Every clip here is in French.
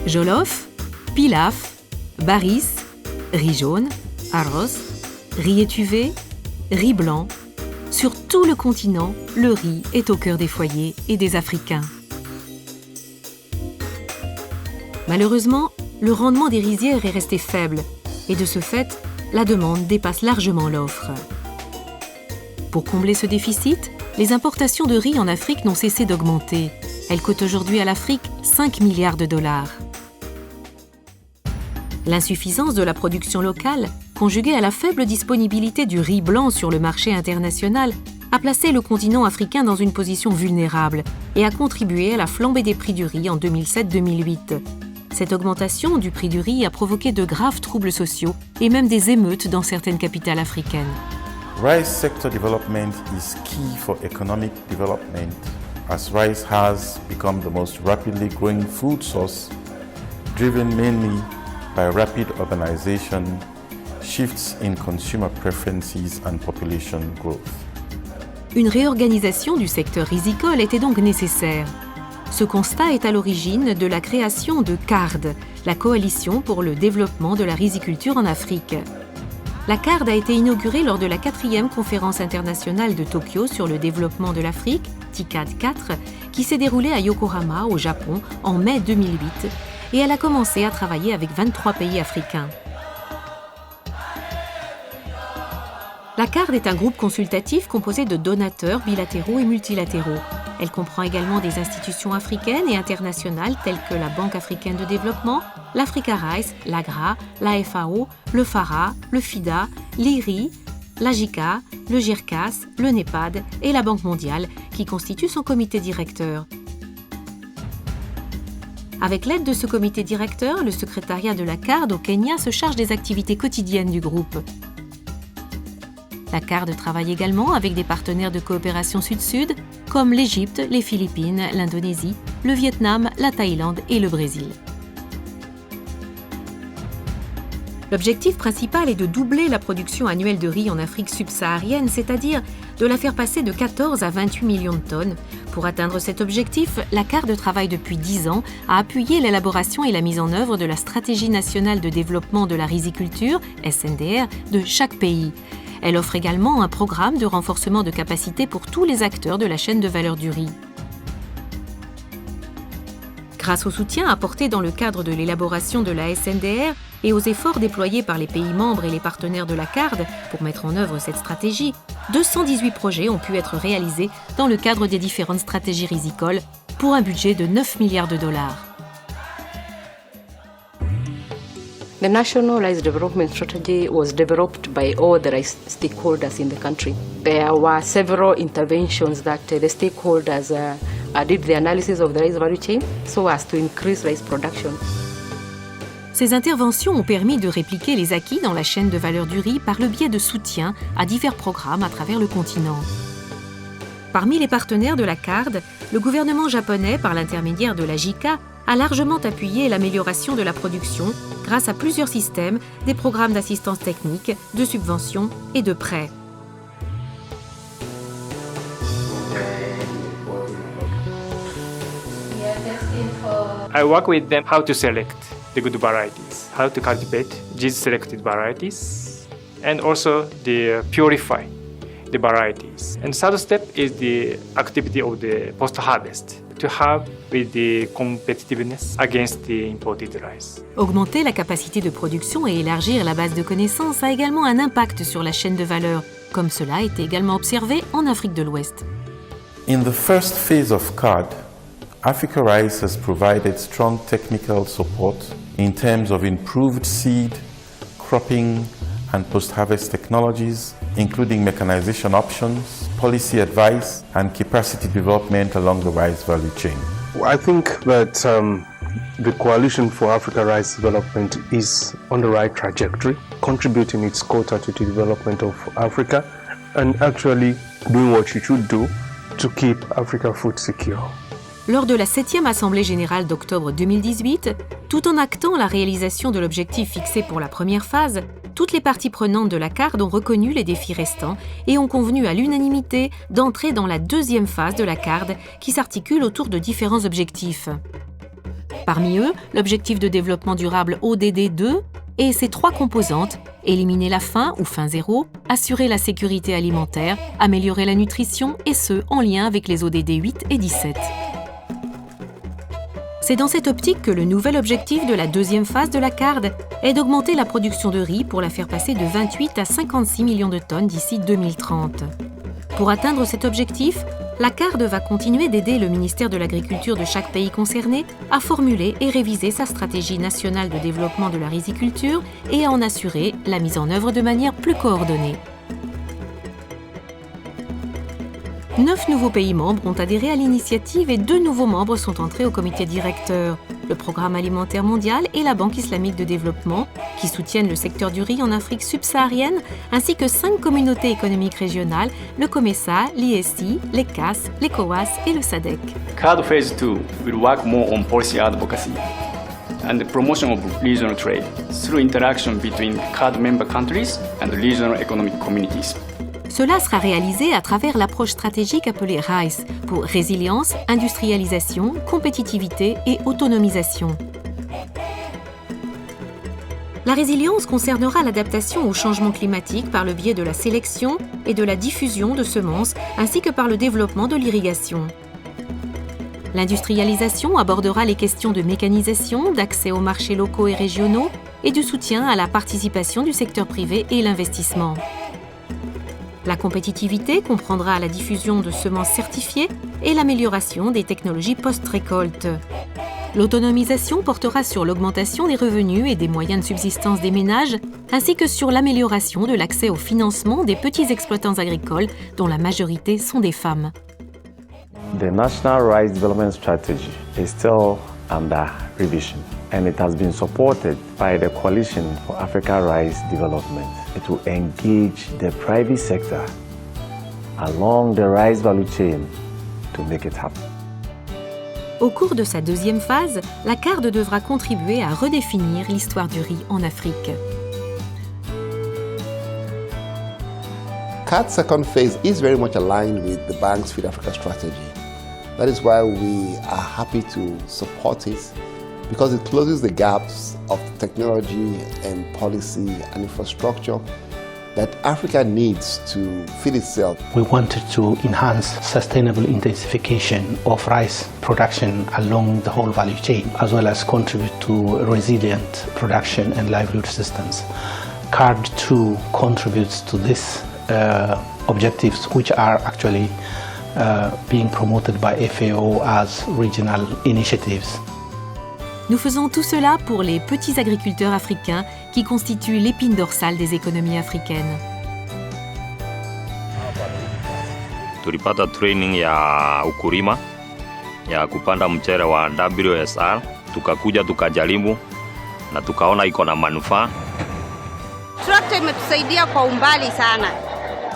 Jollof, pilaf, baris, riz jaune, arroz, riz étuvé, riz blanc. Sur tout le continent, le riz est au cœur des foyers et des Africains. Malheureusement, le rendement des rizières est resté faible et de ce fait, la demande dépasse largement l'offre. Pour combler ce déficit, les importations de riz en Afrique n'ont cessé d'augmenter. Elles coûtent aujourd'hui à l'Afrique 5 milliards de dollars. L'insuffisance de la production locale, conjuguée à la faible disponibilité du riz blanc sur le marché international, a placé le continent africain dans une position vulnérable et a contribué à la flambée des prix du riz en 2007-2008. Cette augmentation du prix du riz a provoqué de graves troubles sociaux et même des émeutes dans certaines capitales africaines. Rice sector development is key for economic development, as rice has become the most rapidly growing food source, driven mainly by rapid urbanization, shifts in consumer preferences and population growth. Une réorganisation du secteur rizicole était donc nécessaire. Ce constat est à l'origine de la création de CARD, la Coalition pour le développement de la riziculture en Afrique. La CARD a été inaugurée lors de la 4e conférence internationale de Tokyo sur le développement de l'Afrique, TICAD 4, qui s'est déroulée à Yokohama, au Japon, en mai 2008, et elle a commencé à travailler avec 23 pays africains. La CARD est un groupe consultatif composé de donateurs bilatéraux et multilatéraux. Elle comprend également des institutions africaines et internationales telles que la Banque africaine de développement, l'Africa Rice, l'AGRA, la FAO, le FARA, le FIDA, l'IRI, la JICA, le GIRCAS, le NEPAD et la Banque mondiale qui constituent son comité directeur. Avec l'aide de ce comité directeur, le secrétariat de la CARD au Kenya se charge des activités quotidiennes du groupe. La CARD travaille également avec des partenaires de coopération sud-sud comme l'Égypte, les Philippines, l'Indonésie, le Vietnam, la Thaïlande et le Brésil. L'objectif principal est de doubler la production annuelle de riz en Afrique subsaharienne, c'est-à-dire de la faire passer de 14 à 28 millions de tonnes. Pour atteindre cet objectif, la CARD travaille depuis 10 ans à appuyer l'élaboration et la mise en œuvre de la Stratégie nationale de développement de la riziculture, SNDR, de chaque pays. Elle offre également un programme de renforcement de capacité pour tous les acteurs de la chaîne de valeur du riz. Grâce au soutien apporté dans le cadre de l'élaboration de la SNDR et aux efforts déployés par les pays membres et les partenaires de la CARD pour mettre en œuvre cette stratégie, 218 projets ont pu être réalisés dans le cadre des différentes stratégies rizicoles pour un budget de 9 milliards de dollars. The National Rice Development Strategy was developed by all the rice stakeholders in the country. There were several interventions that the stakeholders did the analysis of the rice value chain so as to increase rice production. Ces interventions ont permis de répliquer les acquis dans la chaîne de valeur du riz par le biais de soutien à divers programmes à travers le continent. Parmi les partenaires de la CARD, le gouvernement japonais, par l'intermédiaire de la JICA, a largement appuyé l'amélioration de la production grâce à plusieurs systèmes, des programmes d'assistance technique, de subventions et de prêts. I work with them how to select the good varieties, how to cultivate these selected varieties, and also purify the varieties. And third step is the activity of the post-harvest to have with the competitiveness against the imported rice. Augmenter la capacité de production et élargir la base de connaissances a également un impact sur la chaîne de valeur, comme cela a été également observé en Afrique de l'Ouest. In the first phase of CARD, Africa Rice has provided strong technical support in terms of improved seed, cropping, and post-harvest technologies, including mechanization options, policy advice, and capacity development along the rice value chain. I think that the Coalition for Africa Rice Development is on the right trajectory, contributing its quota to the development of Africa and actually doing what it should do to keep Africa food secure. Lors de la 7e Assemblée générale d'octobre 2018, tout en actant la réalisation de l'objectif fixé pour la première phase, toutes les parties prenantes de la CARD ont reconnu les défis restants et ont convenu à l'unanimité d'entrer dans la 2e phase de la CARD qui s'articule autour de différents objectifs. Parmi eux, l'objectif de développement durable ODD 2 et ses 3 composantes, éliminer la faim ou faim zéro, assurer la sécurité alimentaire, améliorer la nutrition et ce, en lien avec les ODD 8 et 17. C'est dans cette optique que le nouvel objectif de la deuxième phase de la CARD est d'augmenter la production de riz pour la faire passer de 28 à 56 millions de tonnes d'ici 2030. Pour atteindre cet objectif, la CARD va continuer d'aider le ministère de l'Agriculture de chaque pays concerné à formuler et réviser sa stratégie nationale de développement de la riziculture et à en assurer la mise en œuvre de manière plus coordonnée. 9 nouveaux pays membres ont adhéré à l'initiative et 2 nouveaux membres sont entrés au comité directeur, le Programme alimentaire mondial et la Banque islamique de développement, qui soutiennent le secteur du riz en Afrique subsaharienne, ainsi que 5 communautés économiques régionales, le COMESA, l'ISI, l'ECAS, l'ECOWAS et le SADC. CARD Phase 2 will work more on policy advocacy and the promotion of regional trade through interaction between CARD member countries and regional economic communities. Cela sera réalisé à travers l'approche stratégique appelée RICE pour résilience, industrialisation, compétitivité et autonomisation. La résilience concernera l'adaptation au changement climatique par le biais de la sélection et de la diffusion de semences ainsi que par le développement de l'irrigation. L'industrialisation abordera les questions de mécanisation, d'accès aux marchés locaux et régionaux et du soutien à la participation du secteur privé et l'investissement. La compétitivité comprendra la diffusion de semences certifiées et l'amélioration des technologies post-récolte. L'autonomisation portera sur l'augmentation des revenus et des moyens de subsistance des ménages, ainsi que sur l'amélioration de l'accès au financement des petits exploitants agricoles, dont la majorité sont des femmes. The National Rice Development Strategy is still under revision, and it has been supported by the Coalition for Africa Rice Development. It will engage the private sector along the rice value chain to make it happen. Au cours de sa deuxième phase, la CARD devra contribuer à redéfinir l'histoire du riz en Afrique. CARD's second phase is very much aligned with the Bank's Feed Africa strategy. That is why we are happy to support it, because it closes the gaps of technology and policy and infrastructure that Africa needs to feed itself. We wanted to enhance sustainable intensification of rice production along the whole value chain, as well as contribute to resilient production and livelihood systems. CARD 2 contributes to these objectives, which are actually being promoted by FAO as regional initiatives. Nous faisons tout cela pour les petits agriculteurs africains qui constituent l'épine dorsale des économies africaines. Tulipata training ya ukulima ya kupanda mchere wa WSR, tukakuja tukajaribu na tukaona iko na manufaa. Trakta imetusaidia kwa umbali sana.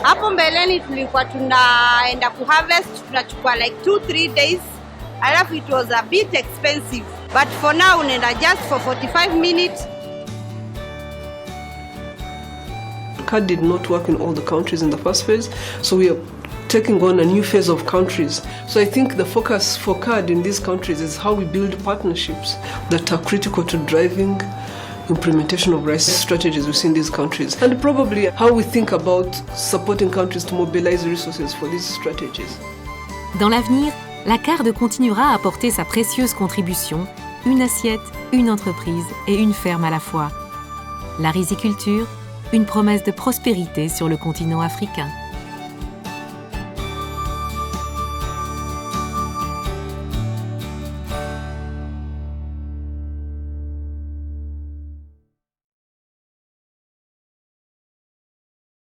Hapo mbeleni tulikuwa tunaenda kuharvest, tunachukua like 2-3 days. Alafu it was a bit expensive. But for now, unaenda just for 45 minutes. CARD did not work in all the countries in the first phase, so we are taking on a new phase of countries. So I think the focus for CARD in these countries is how we build partnerships that are critical to driving implementation of rice strategies within these countries, and probably how we think about supporting countries to mobilize resources for these strategies. Dans l'avenir, la CARD continuera à apporter sa précieuse contribution, une assiette, une entreprise et une ferme à la fois. La riziculture, une promesse de prospérité sur le continent africain.